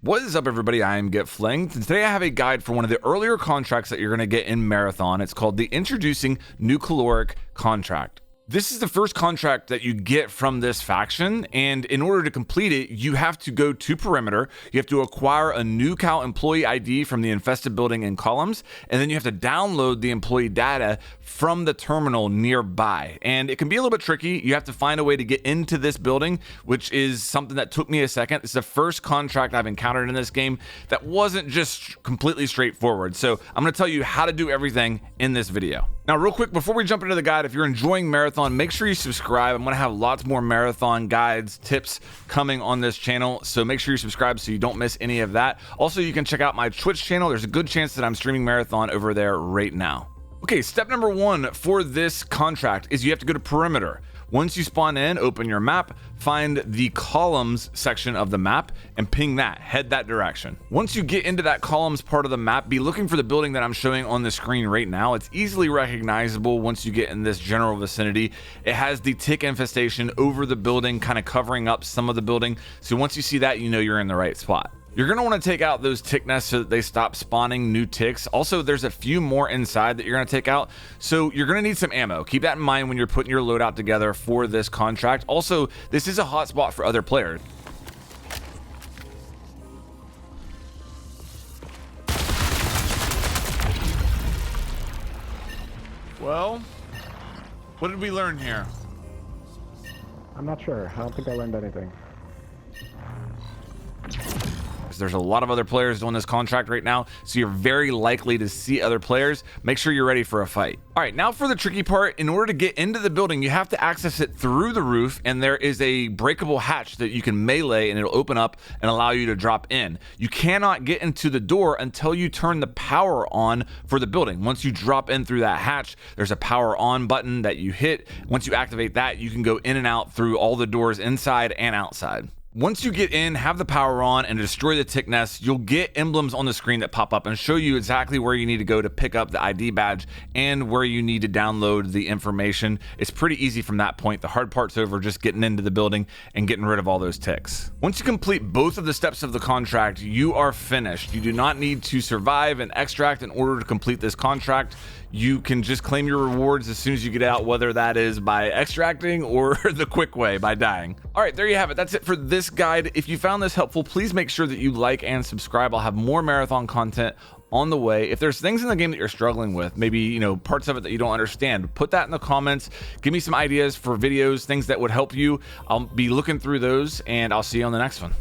What is up, everybody? I am GetFlinged, and today I have a guide for one of the earlier contracts that you're going to get in Marathon. It's called the Introducing Nucaloric contract. This is the first contract that you get from this faction, and in order to complete it, you have to go to Perimeter, you have to acquire a Nucal employee ID from the infested building in Columns, and then you have to download the employee data from the terminal nearby. And it can be a little bit tricky. You have to find a way to get into this building, which is something that took me a second. It's the first contract I've encountered in this game that wasn't just completely straightforward. So I'm going to tell you how to do everything in this video. Now, real quick, before we jump into the guide, if you're enjoying Marathon, make sure you subscribe. I'm going to have lots more Marathon guides, tips coming on this channel, so make sure you subscribe so you don't miss any of that. Also, you can check out my Twitch channel. There's a good chance that I'm streaming Marathon over there right now. Okay, step number one for this contract is you have to go to Perimeter. Once you spawn in, open your map, find the Columns section of the map, and ping that, head that direction. Once you get into that Columns part of the map, be looking for the building that I'm showing on the screen right now. It's easily recognizable once you get in this general vicinity. It has the tick infestation over the building, kind of covering up some of the building. So once you see that, you know you're in the right spot. You're going to want to take out those tick nests so that they stop spawning new ticks. Also, there's a few more inside that you're going to take out, so you're going to need some ammo. Keep that in mind when you're putting your loadout together for this contract. Also, this is a hotspot for other players. Well, what did we learn here? I'm not sure. I don't think I learned anything. There's a lot of other players doing this contract right now, so you're very likely to see other players. Make sure you're ready for a fight. All right, now for the tricky part. In order to get into the building, you have to access it through the roof, and there is a breakable hatch that you can melee, and it'll open up and allow you to drop in. You cannot get into the door until you turn the power on for the building. Once you drop in through that hatch, there's a power on button that you hit. Once you activate that, you can go in and out through all the doors inside and outside. Once you get in, have the power on, and destroy the tick nests, you'll get emblems on the screen that pop up and show you exactly where you need to go to pick up the ID badge and where you need to download the information. It's pretty easy from that point. The hard part's over, just getting into the building and getting rid of all those ticks. Once you complete both of the steps of the contract, you are finished. You do not need to survive and extract in order to complete this contract. You can just claim your rewards as soon as you get out, whether that is by extracting or the quick way by dying. All right, there you have it. That's it for this guide. If you found this helpful, please make sure that you like and subscribe. I'll have more Marathon content on the way. If there's things in the game that you're struggling with, maybe, parts of it that you don't understand, put that in the comments. Give me some ideas for videos, things that would help you. I'll be looking through those, and I'll see you on the next one.